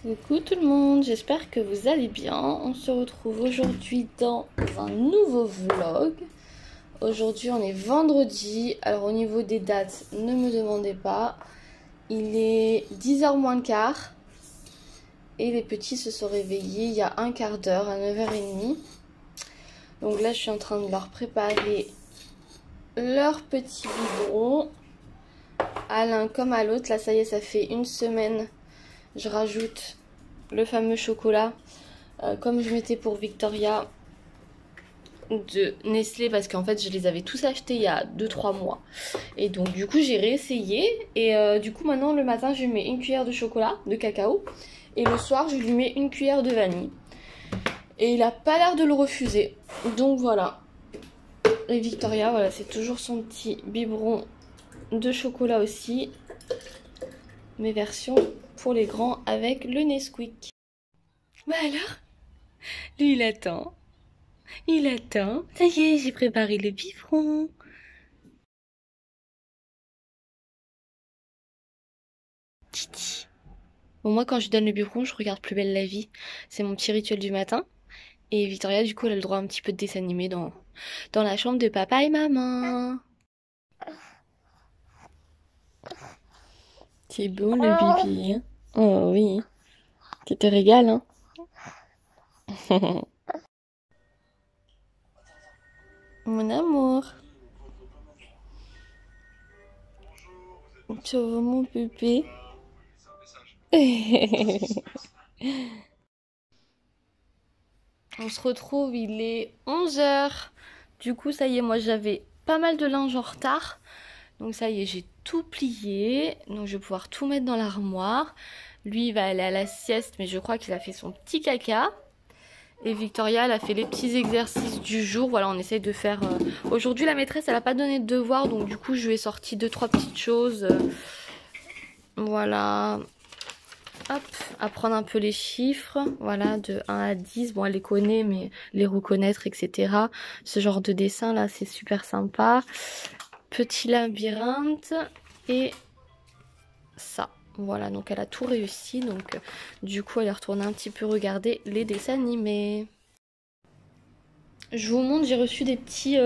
Coucou tout le monde, j'espère que vous allez bien. On se retrouve aujourd'hui dans un nouveau vlog. Aujourd'hui on est vendredi, alors au niveau des dates, ne me demandez pas. Il est 10h moins le quart et les petits se sont réveillés il y a un quart d'heure à 9h30. Donc là je suis en train de leur préparer leur petit biberon. À l'un comme à l'autre, là ça y est, ça fait une semaine. Je rajoute le fameux chocolat comme je mettais pour Victoria de Nestlé, parce qu'en fait je les avais tous achetés il y a 2-3 mois et donc du coup j'ai réessayé et du coup maintenant le matin je lui mets une cuillère de chocolat de cacao et le soir je lui mets une cuillère de vanille et il a pas l'air de le refuser, donc voilà. Et Victoria, voilà, c'est toujours son petit biberon de chocolat aussi, mes versions pour les grands avec le Nesquik. Bah alors, lui il attend. Il attend. Ça y est, j'ai préparé le biberon. Titi. Bon, moi quand je donne le biberon, je regarde Plus belle la vie. C'est mon petit rituel du matin. Et Victoria, du coup, elle a le droit à un petit peu de dessin animé dans la chambre de papa et maman. C'est bon le bibi, hein? Oh oui. Tu te régales, hein? Mon amour. Tu vois mon bébé? On se retrouve, il est 11h. Du coup, ça y est, moi j'avais pas mal de linge en retard. Donc ça y est, j'ai tout plié. Donc je vais pouvoir tout mettre dans l'armoire. Lui, il va aller à la sieste, mais je crois qu'il a fait son petit caca. Et Victoria, elle a fait les petits exercices du jour. Voilà, on essaye de faire... Aujourd'hui, la maîtresse, elle a pas donné de devoir. Donc du coup, je lui ai sorti 2-3 petites choses. Voilà. Hop, apprendre un peu les chiffres, voilà, de 1 à 10, bon elle les connaît mais les reconnaître, etc. Ce genre de dessin là c'est super sympa. Petit labyrinthe et ça, voilà, donc elle a tout réussi, donc du coup elle est retournée un petit peu regarder les dessins animés. Je vous montre, j'ai reçu des petits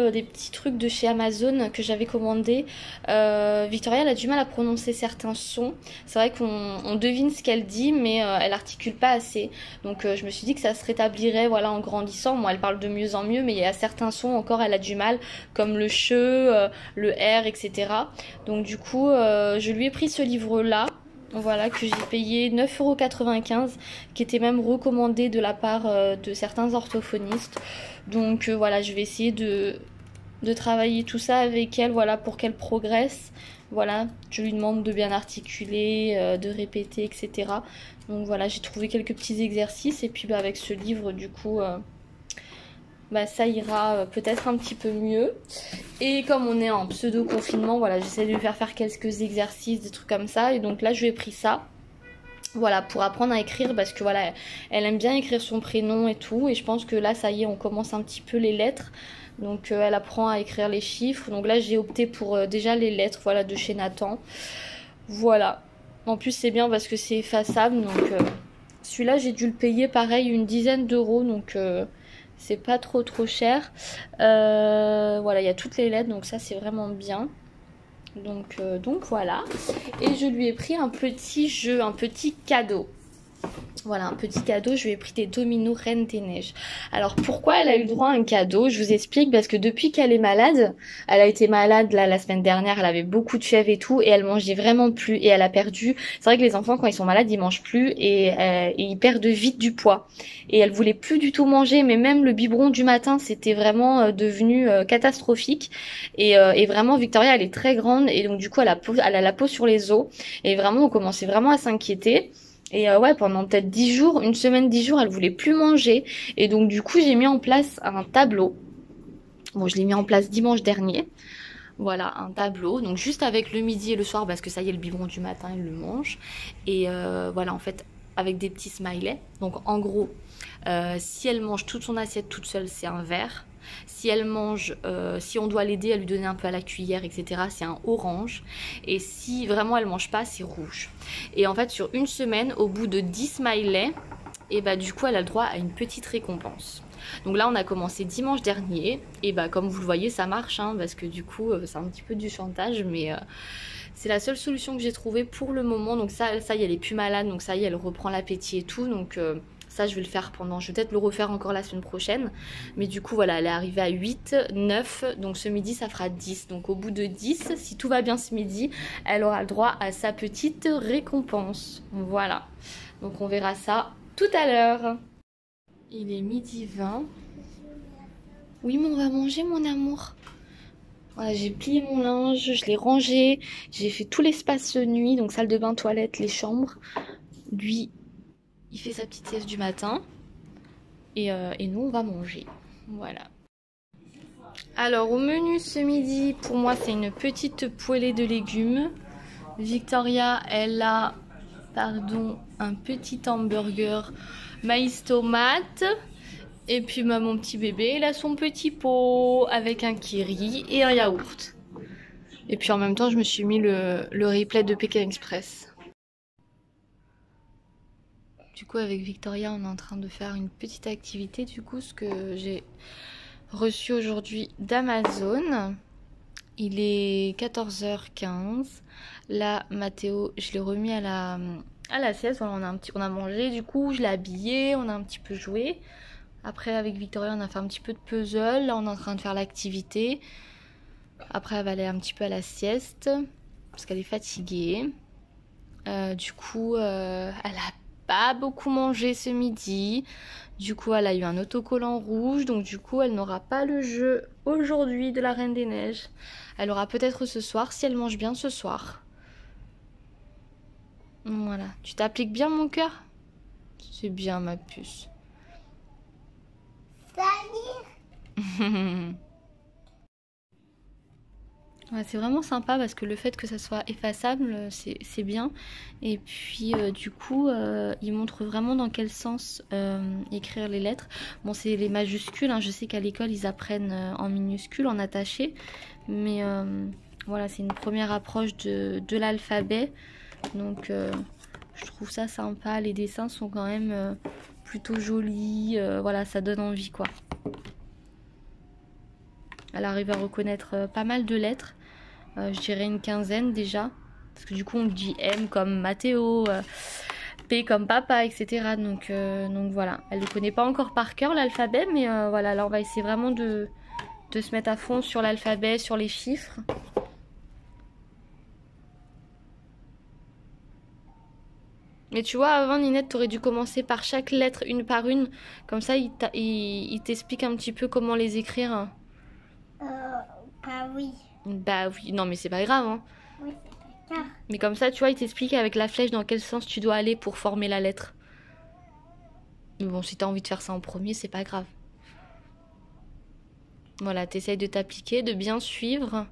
trucs de chez Amazon que j'avais commandé. Victoria, elle a du mal à prononcer certains sons. C'est vrai qu'on devine ce qu'elle dit, mais elle articule pas assez. Donc je me suis dit que ça se rétablirait, voilà, en grandissant. Moi, elle parle de mieux en mieux, mais il y a certains sons encore, elle a du mal, comme le che, le r, etc. Donc du coup, je lui ai pris ce livre-là. Voilà, que j'ai payé 9,95 €, qui était même recommandé de la part de certains orthophonistes. Donc voilà, je vais essayer de travailler tout ça avec elle, voilà, pour qu'elle progresse. Voilà, je lui demande de bien articuler, de répéter, etc. Donc voilà, j'ai trouvé quelques petits exercices et puis bah, avec ce livre, du coup, bah, ça ira peut-être un petit peu mieux. Et comme on est en pseudo-confinement, voilà, j'essaie de lui faire quelques exercices, des trucs comme ça. Et donc là, je lui ai pris ça. Voilà, pour apprendre à écrire, parce que voilà, elle aime bien écrire son prénom et tout. Et je pense que là, ça y est, on commence un petit peu les lettres. Donc elle apprend à écrire les chiffres. Donc là, j'ai opté pour déjà les lettres, voilà, de chez Nathan. Voilà. En plus, c'est bien parce que c'est effaçable. Donc celui-là, j'ai dû le payer pareil une dizaine d'euros. Donc c'est pas trop cher. Voilà, il y a toutes les lettres, donc ça c'est vraiment bien. Donc voilà. Et je lui ai pris un petit jeu, un petit cadeau. Voilà, un petit cadeau, je lui ai pris des dominos Reine des Neiges. Alors pourquoi elle a eu le droit à un cadeau? Je vous explique, parce que depuis qu'elle est malade, elle a été malade là, la semaine dernière, elle avait beaucoup de fièvre et tout, et elle mangeait vraiment plus, et elle a perdu, c'est vrai que les enfants quand ils sont malades, ils mangent plus, et ils perdent vite du poids. Et elle voulait plus du tout manger, mais même le biberon du matin, c'était vraiment devenu catastrophique. Et vraiment, Victoria, elle est très grande, et donc du coup, elle a la peau sur les os, et vraiment, on commençait vraiment à s'inquiéter. Et ouais, pendant peut-être 10 jours, une semaine, 10 jours, elle voulait plus manger. Et donc du coup, j'ai mis en place un tableau. Bon, je l'ai mis en place dimanche dernier. Voilà, un tableau. Donc juste avec le midi et le soir, parce que ça y est, le biberon du matin, elle le mange. Et voilà, en fait, avec des petits smileys. Donc en gros, si elle mange toute son assiette toute seule, c'est un vert. Si elle mange, si on doit l'aider à lui donner un peu à la cuillère, etc., c'est un orange. Et si vraiment elle mange pas, c'est rouge. Et en fait, sur une semaine, au bout de 10 smileys, et bah du coup, elle a le droit à une petite récompense. Donc là, on a commencé dimanche dernier. Et bah comme vous le voyez, ça marche, hein, parce que du coup, c'est un petit peu du chantage, mais... c'est la seule solution que j'ai trouvée pour le moment. Donc ça y est, elle est plus malade. Donc ça y est, elle reprend l'appétit et tout. Donc ça, je vais le faire pendant... Je vais peut-être le refaire encore la semaine prochaine. Mais du coup, voilà, elle est arrivée à 8, 9. Donc ce midi, ça fera 10. Donc au bout de 10, si tout va bien ce midi, elle aura le droit à sa petite récompense. Voilà. Donc on verra ça tout à l'heure. Il est midi 20. Oui, mais on va manger, mon amour. Voilà, j'ai plié mon linge, je l'ai rangé, j'ai fait tout l'espace nuit, donc salle de bain, toilette, les chambres. Lui, il fait sa petite sieste du matin. Et nous, on va manger. Voilà. Alors, au menu ce midi, pour moi, c'est une petite poêlée de légumes. Victoria, elle a, pardon, un petit hamburger maïs tomate. Et puis mon petit bébé, il a son petit pot avec un kiri et un yaourt. Et puis en même temps, je me suis mis le replay de Pékin Express. Du coup, avec Victoria, on est en train de faire une petite activité. Du coup, ce que j'ai reçu aujourd'hui d'Amazon. Il est 14h15. Là, Mathéo, je l'ai remis à la sieste. Voilà, on a mangé. Du coup, je l'ai habillé. On a un petit peu joué. Après, avec Victoria, on a fait un petit peu de puzzle. Là, on est en train de faire l'activité. Après, elle va aller un petit peu à la sieste parce qu'elle est fatiguée. Du coup, elle a pas beaucoup mangé ce midi. Du coup, elle a eu un autocollant rouge. Donc, du coup, elle n'aura pas le jeu aujourd'hui de la Reine des Neiges. Elle aura peut-être ce soir si elle mange bien ce soir. Voilà. Tu t'appliques bien, mon cœur? C'est bien, ma puce. Ouais, c'est vraiment sympa parce que le fait que ça soit effaçable, c'est bien. Et puis du coup, il montre vraiment dans quel sens écrire les lettres. Bon, c'est les majuscules, hein. Je sais qu'à l'école, ils apprennent en minuscules, en attaché. Mais voilà, c'est une première approche de l'alphabet. Donc je trouve ça sympa. Les dessins sont quand même plutôt jolis. Voilà, ça donne envie, quoi. Elle arrive à reconnaître pas mal de lettres. Je dirais une quinzaine déjà. Parce que du coup on dit M comme Mathéo, P comme papa, etc. Donc voilà. Elle ne connaît pas encore par cœur l'alphabet. Mais voilà, là on va essayer vraiment de se mettre à fond sur l'alphabet, sur les chiffres. Mais tu vois, avant Ninette, t'aurais dû commencer par chaque lettre une par une. Comme ça, il t'explique un petit peu comment les écrire. Bah oui. Bah oui, non mais c'est pas grave, hein. Oui, c'est d'accord. Mais comme ça, tu vois, il t'explique avec la flèche dans quel sens tu dois aller pour former la lettre. Mais bon, si t'as envie de faire ça en premier, c'est pas grave. Voilà, t'essayes de t'appliquer, de bien suivre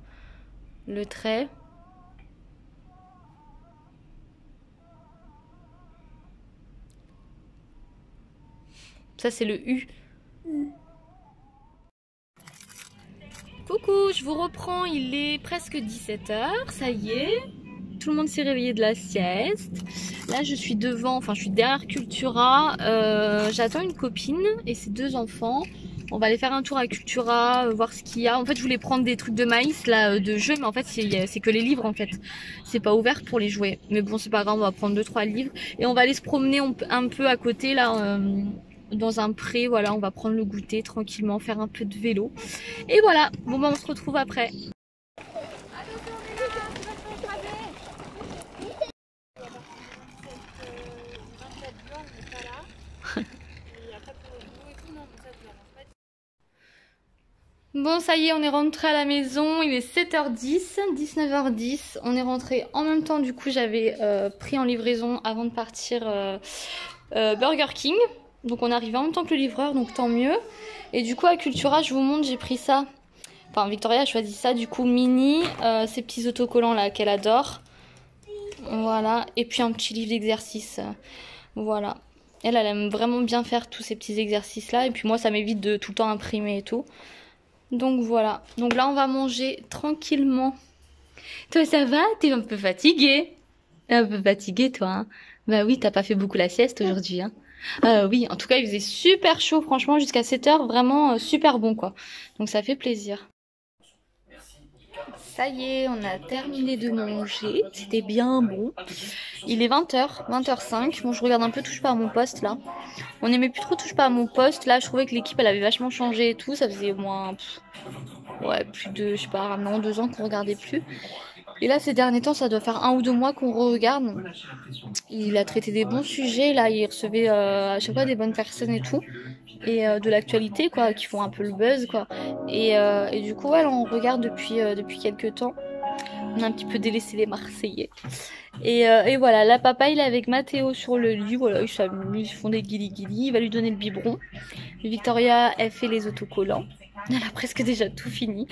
le trait. Ça, c'est le U. Coucou, je vous reprends, il est presque 17h, ça y est. Tout le monde s'est réveillé de la sieste. Là, je suis devant, enfin, je suis derrière Cultura. J'attends une copine et ses 2 enfants. On va aller faire un tour à Cultura, voir ce qu'il y a. En fait, je voulais prendre des trucs de maïs, là, de jeux, mais en fait, c'est que les livres, en fait. C'est pas ouvert pour les jouets. Mais bon, c'est pas grave, on va prendre 2-3 livres. Et on va aller se promener un peu à côté, là, dans un pré. Voilà, on va prendre le goûter tranquillement, faire un peu de vélo. Et voilà, bon, bah, on se retrouve après. Bon, ça y est, on est rentré à la maison, il est 7h10, 19h10, on est rentré en même temps. Du coup, j'avais pris en livraison avant de partir Burger King. Donc on arrivait en même temps que le livreur, donc tant mieux. Et du coup, à Cultura, je vous montre, j'ai pris ça. Enfin, Victoria a choisi ça, du coup, mini, ces petits autocollants là qu'elle adore. Voilà, et puis un petit livre d'exercice. Voilà. Elle aime vraiment bien faire tous ces petits exercices là. Et puis moi, ça m'évite de tout le temps imprimer et tout. Donc voilà, donc là on va manger tranquillement. Toi ça va? T'es un peu fatiguée? Un peu fatiguée toi, hein? Bah oui, t'as pas fait beaucoup la sieste aujourd'hui, hein? Oui, en tout cas il faisait super chaud, franchement jusqu'à 7 heures, vraiment super bon quoi. Donc ça fait plaisir. Ça y est, on a terminé de manger, c'était bien bon. Il est 20 h, 20 h 05. Bon, je regarde un peu Touche pas à mon poste là. On n'aimait plus trop Touche pas à mon poste. Là, je trouvais que l'équipe elle avait vachement changé et tout. Ça faisait au moins ouais, plus de, je sais pas, 1 an, 2 ans qu'on regardait plus. Et là, ces derniers temps, ça doit faire 1 ou 2 mois qu'on regarde. Il a traité des bons sujets. Là, il recevait à chaque fois des bonnes personnes et tout. Et de l'actualité, quoi, qui font un peu le buzz, quoi. Et du coup, ouais, là, on regarde depuis quelques temps. On a un petit peu délaissé les Marseillais. Et voilà, là, papa, il est avec Mathéo sur le lit. Voilà, ils s'amusent, ils font des guili-guili. Il va lui donner le biberon. Victoria, elle fait les autocollants. Elle a presque déjà tout fini.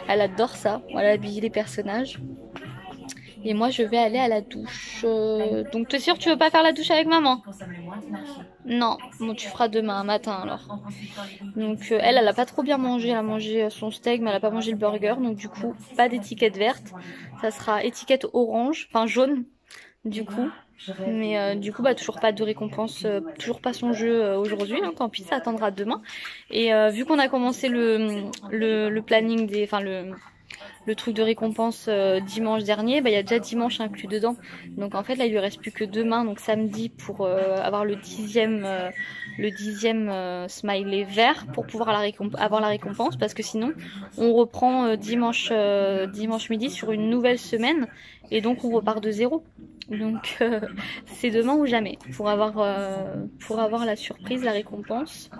Elle adore ça. Voilà, habiller les personnages. Et moi, je vais aller à la douche. Donc, t'es sûr que tu veux pas faire la douche avec maman? Non, bon, tu feras demain matin alors. Donc, elle a pas trop bien mangé. Elle a mangé son steak, mais elle a pas mangé le burger. Donc, du coup, pas d'étiquette verte. Ça sera étiquette orange, enfin jaune, du coup. Mais du coup, bah, toujours pas de récompense, toujours pas son jeu aujourd'hui. Hein, tant pis, ça attendra demain. Et vu qu'on a commencé le planning des. Enfin, le truc de récompense dimanche dernier, bah, il y a déjà dimanche inclus dedans. Donc en fait là il lui reste plus que demain, donc samedi, pour avoir le dixième smiley vert pour pouvoir avoir la récompense, parce que sinon on reprend dimanche midi sur une nouvelle semaine et donc on repart de zéro. Donc c'est demain ou jamais pour avoir la surprise, la récompense.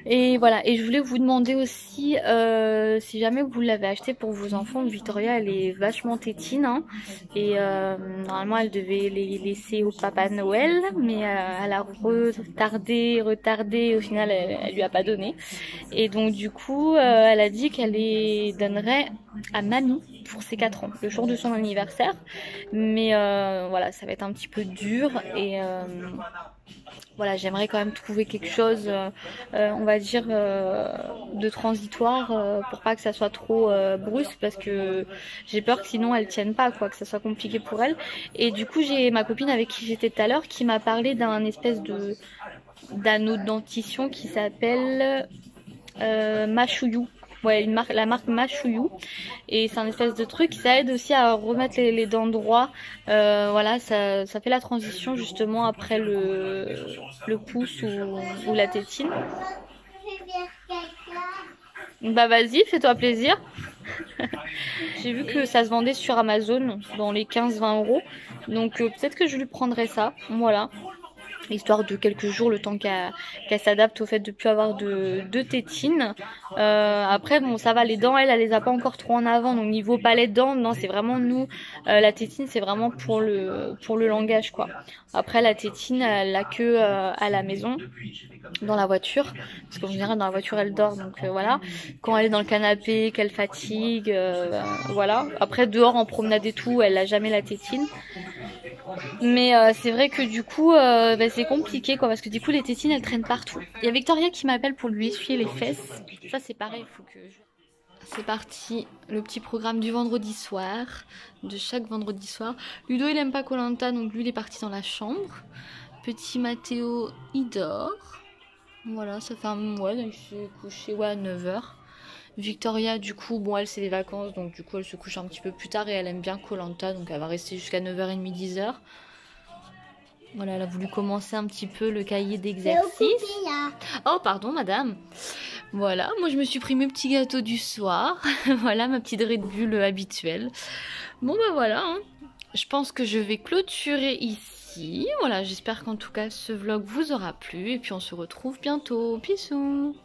Et voilà, et je voulais vous demander aussi si jamais vous l'avez acheté pour vos enfants. Victoria elle est vachement tétine, hein, et normalement elle devait les laisser au Papa Noël, mais elle a retardé, et au final elle lui a pas donné. Et donc du coup elle a dit qu'elle les donnerait à mamie pour ses 4 ans, le jour de son anniversaire. Mais voilà, ça va être un petit peu dur et voilà, j'aimerais quand même trouver quelque chose, on va dire, de transitoire, pour pas que ça soit trop brusque, parce que j'ai peur que sinon elles tiennent pas, quoi, que ça soit compliqué pour elles. Et du coup, j'ai ma copine avec qui j'étais tout à l'heure qui m'a parlé d'un espèce d'anneau de dentition qui s'appelle Machouillou. Ouais, la marque Machouillou. Et c'est un espèce de truc, ça aide aussi à remettre les dents droits. Voilà, ça fait la transition justement après le pouce ou la tétine. Bah vas-y, fais-toi plaisir. J'ai vu que ça se vendait sur Amazon dans les 15-20 euros. Donc peut-être que je lui prendrai ça. Voilà. Histoire de quelques jours, le temps qu'elle s'adapte au fait de plus avoir de tétine. Après bon, ça va, les dents elle les a pas encore trop en avant, donc niveau palette dents, non, c'est vraiment nous, la tétine c'est vraiment pour le langage, quoi. Après la tétine elle l'a que à la maison, dans la voiture, parce qu'en général dans la voiture elle dort, donc voilà. Quand elle est dans le canapé, qu'elle fatigue, voilà. Après dehors en promenade et tout, elle a jamais la tétine. Mais c'est vrai que du coup bah, c'est compliqué, quoi, parce que du coup les tétines elles traînent partout. Il y a Victoria qui m'appelle pour lui essuyer les fesses. Ça c'est pareil, il faut que c'est parti, le petit programme du vendredi soir, de chaque vendredi soir. Ludo il aime pas koh, donc lui il est parti dans la chambre. Petit Mathéo il dort. Voilà, ça fait un mois, il s'est couché à 9 h. Victoria du coup, bon elle c'est les vacances, donc du coup elle se couche un petit peu plus tard et elle aime bien koh, donc elle va rester jusqu'à 9h30, 10h. Voilà, elle a voulu commencer un petit peu le cahier d'exercice. Oh pardon madame. Voilà, moi je me suis pris mes petits gâteaux du soir. Voilà, ma petite Red Bull habituelle. Bon bah voilà, hein. Je pense que je vais clôturer ici. Voilà, j'espère qu'en tout cas ce vlog vous aura plu. Et puis on se retrouve bientôt. Bisous.